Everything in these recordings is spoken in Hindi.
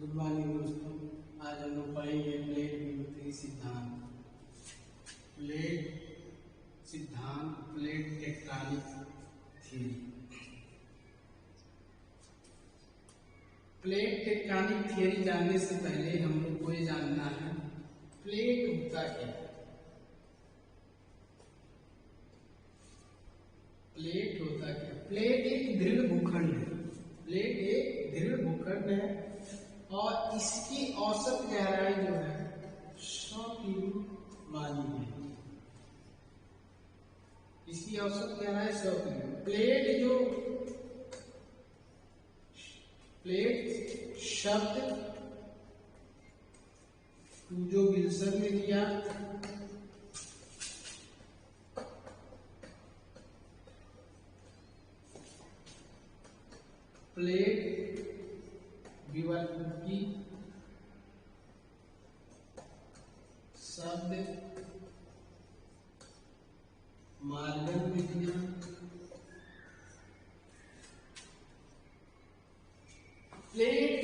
गुड मॉर्निंग दोस्तों। आज हम लोग पढ़ेंगे प्लेट विवर्तनी सिद्धांत। Plate tectonic theory. Plate tectonic theory जानने से पहले हम लोग को ये जानना है प्लेट होता क्या है। प्लेट होता क्या? प्लेट एक दृढ़ भूखंड है। प्लेट एक दृढ़ भूखंड है और इसकी औसत गहराई जो है 100 किलो मानी है। इसकी औसत गहराई 100 किलो। प्लेट शब्द जो विल्सन ने दिया, प्लेट विवर्तकी शब्द मार्गन ने दिया। प्लेट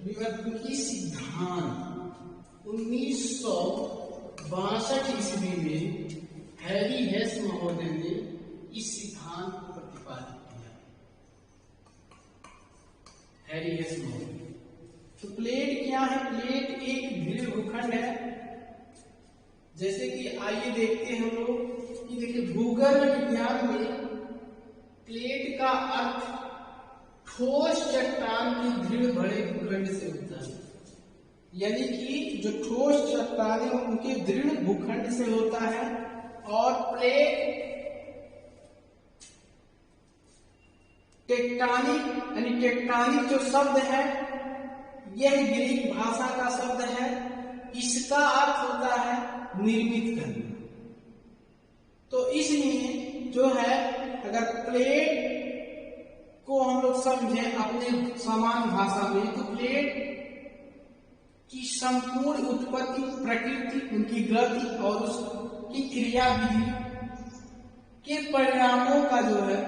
विवर्तकी सिद्धांत 1962 ईस्वी में हैरी हेस महोदय ने इस सिद्धांत को प्रतिपादित किया। हैरी हेस महोदय। तो प्लेट क्या है? प्लेट एक दृढ़ भूखंड है। जैसे कि आइए देखते हैं हम लोग कि देखिए भूगर्भ विज्ञान में प्लेट का अर्थ ठोस चट्टान की दृढ़ बड़े भूखंड से होता है। यानी कि जो ठोस चट्टान है उनके दृढ़ भूखंड से होता है। और प्लेट टेक्टोनिक यानी टेक्टोनिक जो शब्द है यह ग्रीक भाषा का शब्द है। इसका अर्थ होता है निर्मित करना। तो इसलिए जो है अगर प्लेट को हम लोग समझें अपने समान भाषा में तो प्लेट की संपूर्ण उत्पत्ति, प्रकृति, उनकी गति और उसकी क्रियाविधि के परिणामों का जो है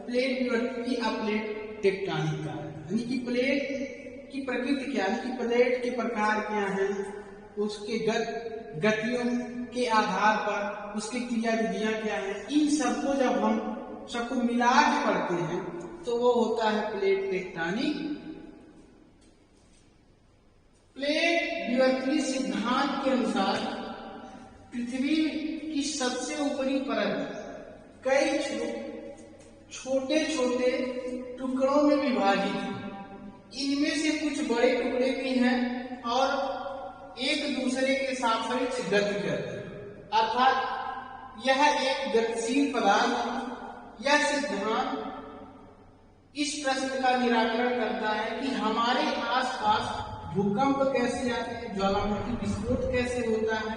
प्लेट विवर्तकी या प्लेट टेक्टोनिक का है। यानी कि प्लेट की प्रकृति क्या है, कि प्लेट के प्रकार क्या हैं, उसके गतियों के आधार पर उसकी क्रियाविधियां क्या हैं, इन सबको जब हम सबको मिला के पढ़ते हैं तो वो होता है प्लेट टेक्टोनिक। प्लेट विवर्तनी सिद्धांत के अनुसार पृथ्वी की सबसे ऊपरी परत कई छोटे छोटे टुकड़ों में विभाजित है। इनमें से कुछ बड़े टुकड़े भी हैं और एक दूसरे के सापेक्ष गति करते हैं, अर्थात यह एक गतिशील पदार्थ है। यह सिद्धांत इस प्रश्न का निराकरण करता है कि हमारे आसपास भूकंप कैसे आते हैं, ज्वालामुखी विस्फोट कैसे होता है।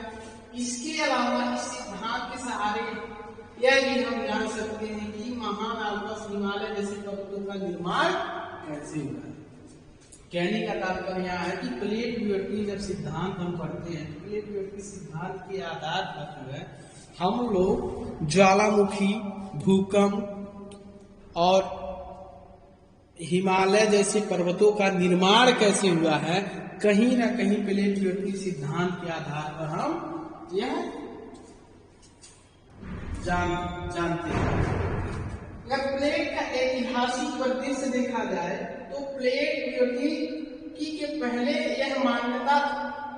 इसके अलावा इस सिद्धांत के सहारे यह भी हम जान सकते हैं कि महान आल्प्स हिमालय जैसे पर्वतों का निर्माण कैसे हुआ है। कहने का तात्पर्य यह है कि प्लेट विवर्तनी जब सिद्धांत हम पढ़ते हैं तो प्लेट विवर्तनी सिद्धांत के आधार पर जो है हम लोग ज्वालामुखी, भूकंप और हिमालय जैसे पर्वतों का निर्माण कैसे हुआ है, कहीं ना कहीं प्लेट विवर्तनी सिद्धांत के आधार पर हम यह जानते हैं। अगर प्लेट का ऐतिहासिक परिदृश्य देखा जाए तो प्लेट विवर्तनी के पहले यह मान्यता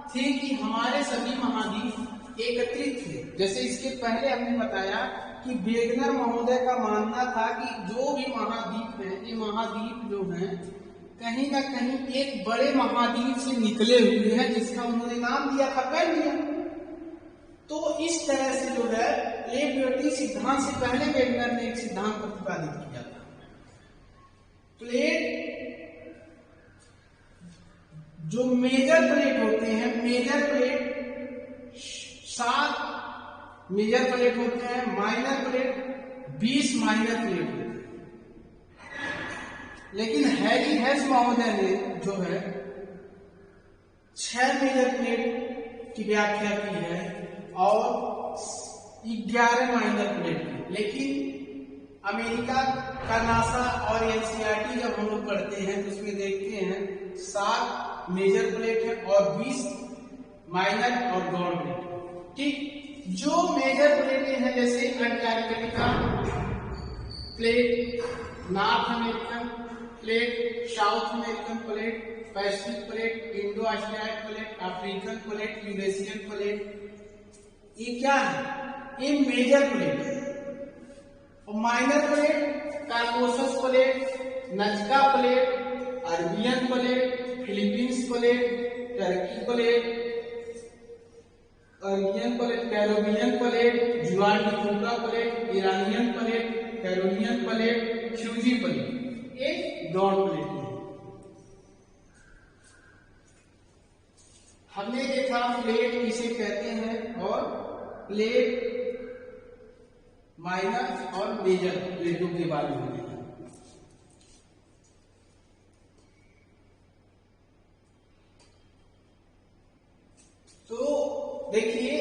थी कि हमारे सभी महाद्वीप एकत्रित थे। जैसे इसके पहले हमने बताया कि वेगनर महोदय का मानना था कि जो भी महाद्वीप हैं, ये महाद्वीप जो हैं कहीं ना कहीं एक बड़े महाद्वीप से निकले हुए हैं, जिसका उन्होंने नाम दिया था पैंडिया। तो इस तरह से जो है प्लेट विवर्तनी सिद्धांत से पहले वेगनर ने एक सिद्धांत प्रतिपादित किया था। प्लेट जो मेजर प्लेट होते हैं, मेजर प्लेट 7 मेजर प्लेट होते हैं, माइनर प्लेट 20 माइनर प्लेट होते हैं। लेकिन हैरी हेस महोदय ने जो है 6 मेजर प्लेट की व्याख्या की है और 11 माइनर प्लेट की। लेकिन अमेरिका का नासा और एनसीईआरटी जब हम लोग पढ़ते हैं तो उसमें देखते हैं 7 मेजर प्लेट है और 20 माइनर और गौण प्लेट। ठीक, जो मेजर प्लेटें हैं जैसे Antarctica plate, north American plate, south American plate, Pacific plate, Indo Asiatic plate, African plate, Eurasian plate, ये क्या है? ये मेजर प्लेट है। और minor plate Caucasus plate, Nazca plate, Arabian plate, Philippines plate, Turkey plate, Arabian plate, Caribbean plate, Juan de Fuca plate, Iranian plate, Caroline plate, Fiji plate, ये गौण प्लेट है। हमने देखा प्लेट किसे कहते हैं और प्लेट माइनर और मेजर प्लेटों के बारे में देखा। तो देखिए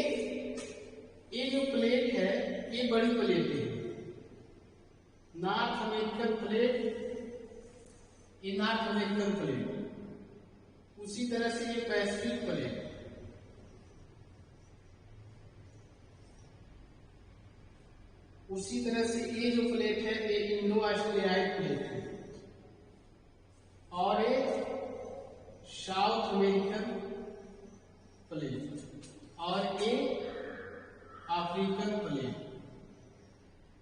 ये जो प्लेट है ये बड़ी प्लेट है, नॉर्थ अमेरिकन प्लेट, ये नॉर्थ अमेरिकन प्लेट, उसी तरह से ये पैसिफिक प्लेट, उसी तरह से ये जो प्लेट है ये इंडो ऑस्ट्रेलियाई प्लेट है और ये साउथ अमेरिकन प्लेट और ये अफ्रीकन प्लेट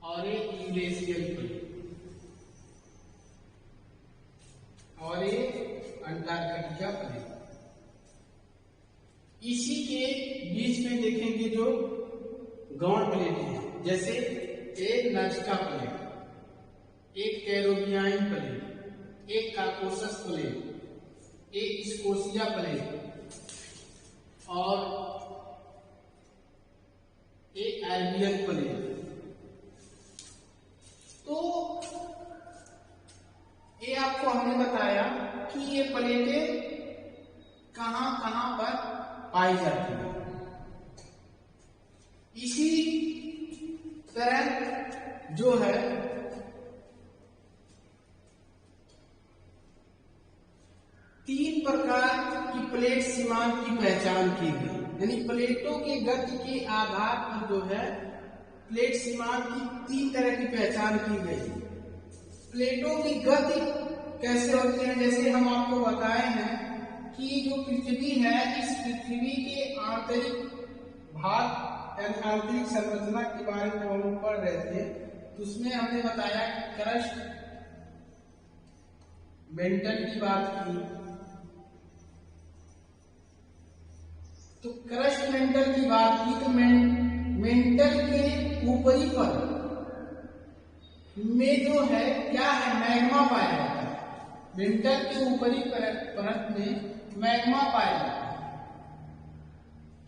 और ये यूरेशियन प्लेट और ये अंटार्कटिका प्लेट। इसी के बीच में देखेंगे जो गौण प्लेट है, जैसे एक नजका प्लेट, एक कैरोबियाइन प्लेट, एक कॉकसस प्लेट, एक स्कोशिया प्लेट और एक अरबियन प्लेट। तो ये आपको हमने बताया कि ये प्लेटें कहां कहां पर पाई जाती है। इसी तरह जो है तीन प्रकार की प्लेट सीमांत की पहचान की गई, यानी प्लेटों के गति के आधार पर जो है प्लेट सीमांत की 3 तरह की पहचान की गई। प्लेटों की गति कैसे होती है, जैसे हम आपको बताए हैं कि जो पृथ्वी है इस पृथ्वी के आंतरिक भाग यानी आंतरिक संरचना के बारे में हम पढ़ रहे थे, तो उसमें हमने बताया कि क्रस्ट मेंटल की बात की। तो क्रस्ट मेंटल की बात की तो मेंटल के ऊपरी परत में जो है क्या है, मैग्मा पाया जाता है। मेंटल के ऊपरी परत में मैग्मा पाया जाता है।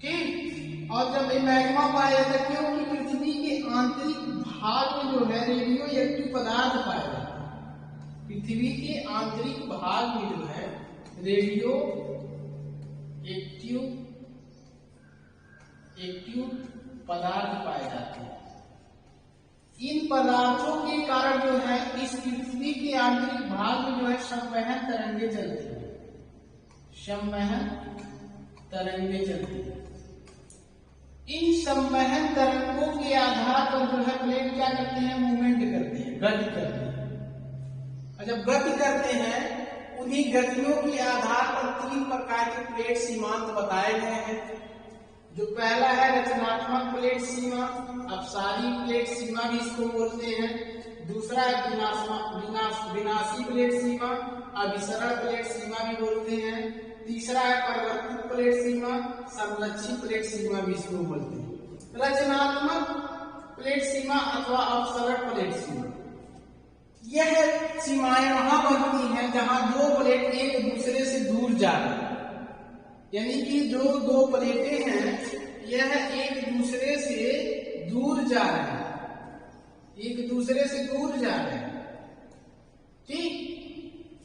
ठीक, और जब ये मैग्मा पाया जाता है क्योंकि पृथ्वी के आंतरिक भाग में जो है रेडियो एक्टिव पदार्थ पाया जाता है। पृथ्वी के आंतरिक भाग में जो है रेडियो एक्टिव पदार्थ पाए जाते हैं। इन पदार्थों के कारण जो है इस पृथ्वी के आंतरिक भाग में जो है संवहन तरंगे चलती है, संवहन तरंगे चलती है। इन संवहन तरंगों के आधार पर जो है प्लेट क्या करते हैं, मूवमेंट करते हैं, गति करते हैं। और जब गति करते हैं उन्हीं गतियों के आधार पर 3 प्रकार के प्लेट सीमांत बताए गए हैं। जो पहला है रचनात्मक प्लेट सीमा, अपसारी प्लेट सीमा भी इसको बोलते हैं। दूसरा है विनाशी प्लेट सीमा, अभिसरण प्लेट सीमा भी बोलते हैं। तीसरा है परिवर्तित प्लेट सीमा, समलक्षी प्लेट सीमा भी इसको बोलते हैं। रचनात्मक प्लेट सीमा अथवा अपसरण प्लेट सीमा, यह सीमाएं वहां बनती हैं जहां 2 प्लेट एक दूसरे से दूर जा रही है, यानी कि जो 2 प्लेटें हैं यह एक दूसरे से दूर जा रहे हैं, एक दूसरे से दूर जा रहे हैं। ठीक,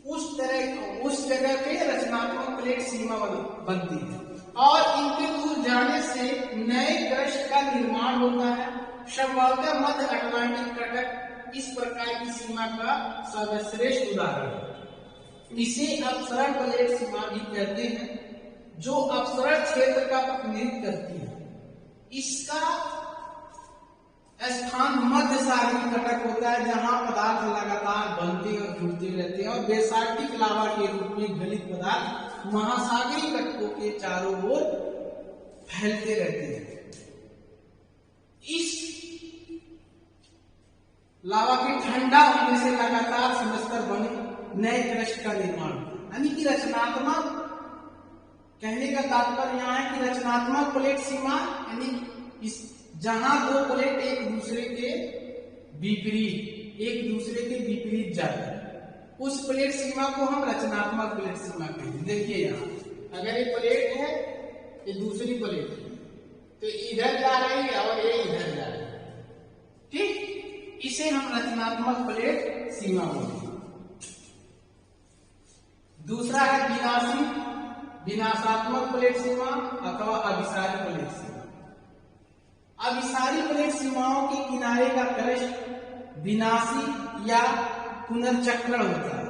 उस जगह पे रचनात्मक प्लेट सीमा बनती है और इनके दूर जाने से नए क्रस्ट का निर्माण होता है। संभवतः मध्य अटलांटिक तट इस प्रकार की सीमा का सर्वश्रेष्ठ उदाहरण है। इसे अपसरण प्लेट सीमा भी कहते हैं, जो अपसरण क्षेत्र का प्रतिनिधित्व करती है। इसका स्थान मध्य सागरीय कटक होता है, जहां पदार्थ लगातार बनते और जुड़ते रहते हैं और बेसाल्टिक लावा के रूप में गलित पदार्थ महासागरीय कटकों के चारों ओर फैलते रहते हैं। इस लावा के ठंडा होने से लगातार समस्तर बने नए क्रस्ट का निर्माण, यानी कि रचनात्मक, कहने का तात्पर्य यहाँ है कि रचनात्मक प्लेट सीमा, यानी इस जहां दो प्लेट एक दूसरे के विपरीत जाते हैं, उस प्लेट सीमा को हम रचनात्मक प्लेट सीमा कहते हैं। देखिए यहाँ अगर ये प्लेट है, ये दूसरी प्लेट है, तो इधर जा रही है और ये इधर जा रही है, ठीक, इसे हम रचनात्मक प्लेट सीमा बोलते हैं। दूसरा है विनाशात्मक प्लेट सीमा अथवा अभिसारी प्लेट सीमा। अभिसारी प्लेट सीमाओं के किनारे का क्रस्ट विनाशी या पुनर्चक्रण होता है।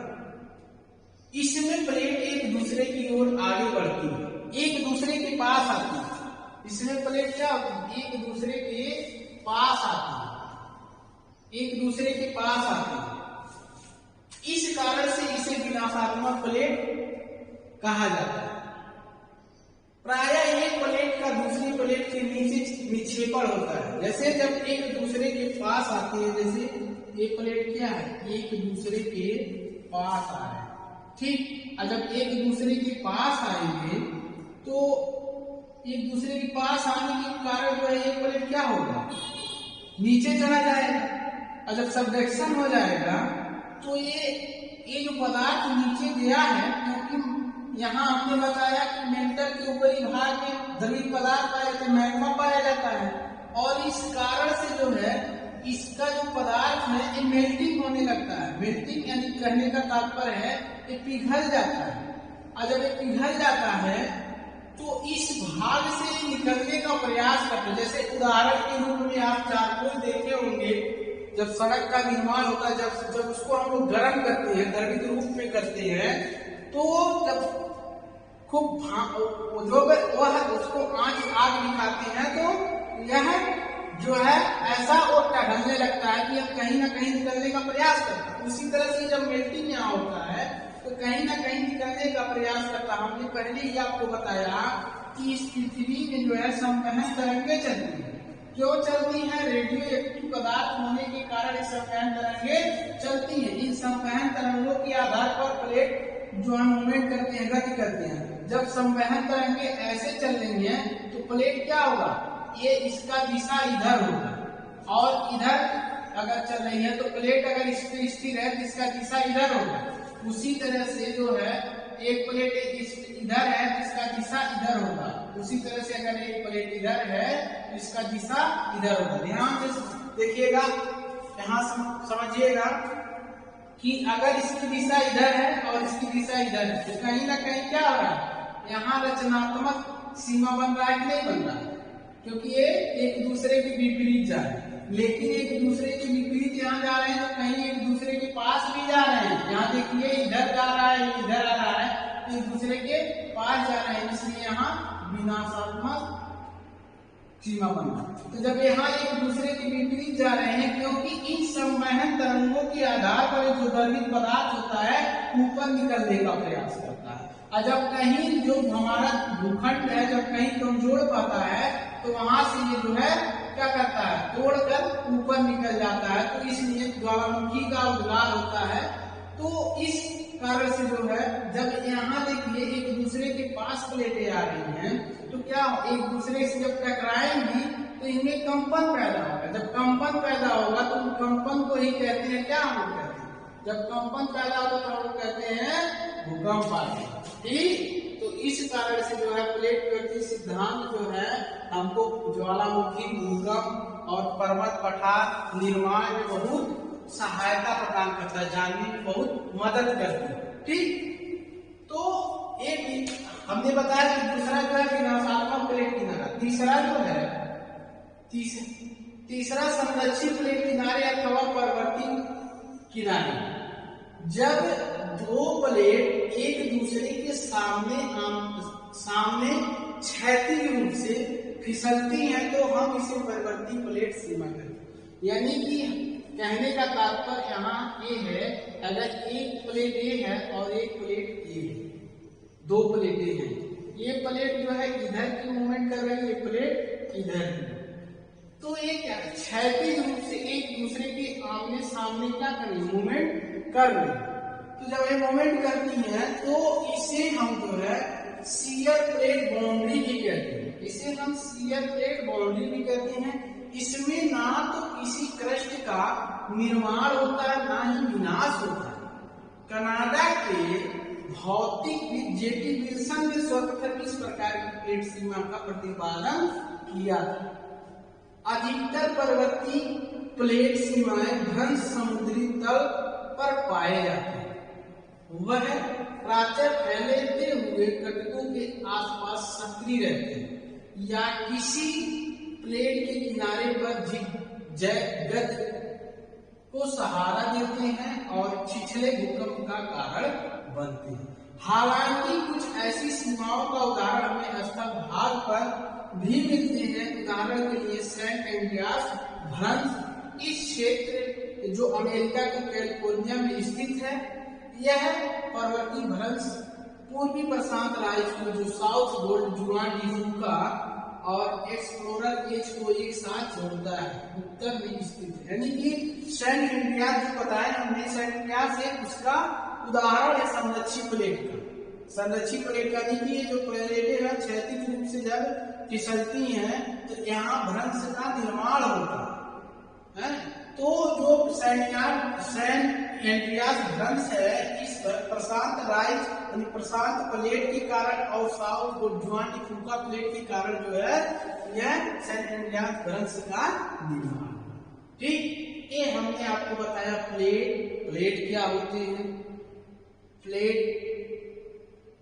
इसमें प्लेट एक दूसरे की ओर आगे बढ़ती है, एक दूसरे के पास आती है। इसमें प्लेट क्या एक दूसरे के पास आती है, एक दूसरे के पास आती है। इस कारण से इसे विनाशात्मक प्लेट कहा जाता है। प्रायः एक प्लेट का दूसरी प्लेट के नीचे निक्षेपण होता है। जैसे जब एक दूसरे के पास आते हैं, जैसे ये प्लेट क्या है, एक दूसरे के पास आ रहे हैं, ठीक। और जब एक दूसरे के पास आएंगे तो एक दूसरे के पास आने के कारण जो है एक प्लेट क्या होगा, नीचे चला जाएगा। और जब सबडक्शन हो जाएगा तो ये जो पदार्थ नीचे गया है, क्योंकि यहाँ हमने बताया कि मेंटल के ऊपरी भाग में द्रवित पदार्थ पाया जाता है, मैग्मा पाया जाता है, और इस कारण से जो है इसका जो पदार्थ है ये मेल्टिंग होने लगता है। मेल्टिंग यानी कहने का तात्पर्य है ये पिघल जाता है। और जब ये पिघल जाता है तो इस भाग से निकलने का प्रयास करते हैं। जैसे उदाहरण के रूप में आप चारकोल देखे होंगे, जब सड़क का निर्माण होता है, जब उसको हम लोग गर्म करते हैं, द्रवित रूप में करते हैं, तो जब खूब उसको आग दिखाते हैं तो यह जो है ऐसा वो टहलने लगता है कि अब कहीं ना कहीं निकलने का प्रयास करता है। उसी तरह से जब मेल्टिंग यहाँ होता है तो कहीं ना कहीं निकलने का प्रयास करता है। हमने पहले ही आपको बताया कि इस पृथ्वी में जो है संवहन तरंगे चलती है। क्यों चलती है? रेडियो एक्टिव पदार्थ होने के कारण संवहन तरंगे चलती है। इन संवहन तरंगों के आधार पर प्लेट जो हम मूवमेंट करते हैं, गति करते हैं। जब संवहन तरंगे ऐसे चल रही है तो प्लेट क्या होगा, ये इसका दिशा इधर होगा, और इधर अगर चल रही है तो प्लेट अगर इस पे स्थिर है तो इसका दिशा इधर होगा। उसी तरह से जो है एक प्लेट इधर है तो इसका दिशा इधर होगा। उसी तरह से अगर एक प्लेट इधर है तो इसका दिशा इधर होगा। ध्यान से देखिएगा, यहाँ समझिएगा कि अगर इसकी दिशा इधर है और इसकी दिशा इधर है तो कहीं ना कहीं क्या हो रहा है, यहाँ रचनात्मक सीमा बन रहा है कि नहीं बन रहा है, क्योंकि ये एक दूसरे के विपरीत जा रहे हैं। लेकिन एक दूसरे के विपरीत यहाँ जा रहे हैं तो कहीं एक दूसरे के पास भी जा रहे हैं। यहाँ देखिए इधर जा रहा है, इधर आ रहा है, एक दूसरे के पास जा रहे हैं, इसलिए यहाँ विनाशात्मक सीमा बन रहा है। तो जब यहाँ एक दूसरे के विपरीत जा रहे हैं, क्योंकि इन संवहन तरंगों के आधार पर जो द्रवित पदार्थ होता है ऊपर निकलने का प्रयास करता है। और जब कहीं जो हमारा भूखंड है जब कहीं कमजोर पाता है तो वहां से ये जो है क्या करता है, तोड़कर ऊपर निकल जाता है। तो इसलिए ज्वालामुखी का उद्गार होता है। तो इस कारण से जो है जब यहाँ देखिए एक दूसरे के पास प्लेटें आ रही हैं तो क्या एक दूसरे से जब टकराएंगी तो इनमें कंपन पैदा होगा। जब कंपन पैदा होगा तो कंपन को ही कहते हैं, क्या हम कहते हैं, जब कंपन पैदा होगा तो हम कहते हैं भूकंप आ गया। ठीक, तो इस कारण से जो है प्लेट गति सिद्धांत जो है हमको ज्वालामुखी, भूकंप और पर्वत पठार निर्माण में बहुत सहायता प्रदान करता है, जानने में बहुत मदद करता है। ठीक, तो एक हमने बताया कि दूसरा जो है विनाशात्मक प्लेट किनारा, तीसरा जो है तीसरा संरक्षित प्लेट किनारे अथवा परवर्ती किनारे। जब दो प्लेट एक दूसरे के सामने क्षैतिज रूप से फिसलती हैं तो हम इसे परिवर्ती प्लेट सीमा कहते हैं। यानी कि कहने का तात्पर्य यहाँ ये है, अगर एक प्लेट ए है और एक प्लेट ए है, दो प्लेटें हैं, ये प्लेट जो है इधर की मूवमेंट कर रही है, ये प्लेट इधर की, तो ये क्या क्षैतिज रूप से एक दूसरे के आमने सामने क्या कर रही है, मूवमेंट कर रही है। तो जब ये मूवमेंट करती है तो इसे हम जो है शियर प्लेट बाउंड्री भी कहते हैं, इसे हम शियर प्लेट बाउंड्री भी कहते हैं। इसमें ना तो किसी क्रस्ट का निर्माण होता है ना ही विनाश होता है। कनाडा के भौतिकविद जेटी विल्सन ने सर्वप्रथम इस प्रकार की प्लेट सीमा का प्रतिपादन किया था। अधिकतर पर्वतीय प्लेट सीमाएं भ्रंश समुद्री तल पर पाए जाते हैं। वह प्राचर फैलते हुए कटकों के आसपास सक्रिय रहते हैं या किसी प्लेट के किनारे पर गद को सहारा देते हैं और छिछले भूकंप का कारण बनते हैं। हालांकि कुछ ऐसी सीमाओं का उदाहरण हमें स्थल भाग पर भी मिलते हैं। उदाहरण के लिए सेंट एंड्रियास भ्रंश इस क्षेत्र जो अमेरिका के कैलिफोर्निया में स्थित है, यह पर्वतीय भ्रंश पूर्वी प्रशांत राज्य को जो साउथ गोल्ड जुआन डिजूका और एक्सप्लोरर एज को एक साथ जोड़ता है, उत्तर में स्थित है। यानी कि सेंट एंड्रियास जो बताया हमने, सेंट एंड्रियास एक उसका उदाहरण है संरक्षित प्लेट का। संरक्षित प्लेट का देखिए जो प्लेटें हैं क्षैतिज रूप से जब फिसलती हैं तो यहाँ भ्रंश का निर्माण होता है। तो जो सेंट एंड्रियास भ्रंश है इस प्रशांत राज्य यानी प्रशांत प्लेट के कारण और साउथ गोल्डजुआन डिजूका प्लेट के कारण जो है यह सेंट एंड्रियास भ्रंश का निर्माण। ठीक, ये हमने आपको बताया प्लेट क्या होते हैं, प्लेट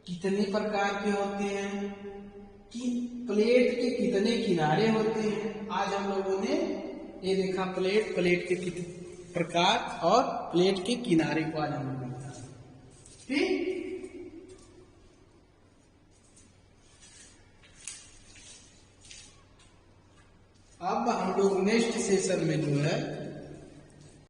कितने प्रकार के होते हैं, कि प्लेट के कितने किनारे होते हैं। आज हम लोगों ने ये देखा प्लेट के कितने प्रकार और प्लेट के किनारे को आज हम लोग देखा। ठीक, अब हम लोग नेक्स्ट सेशन में जो है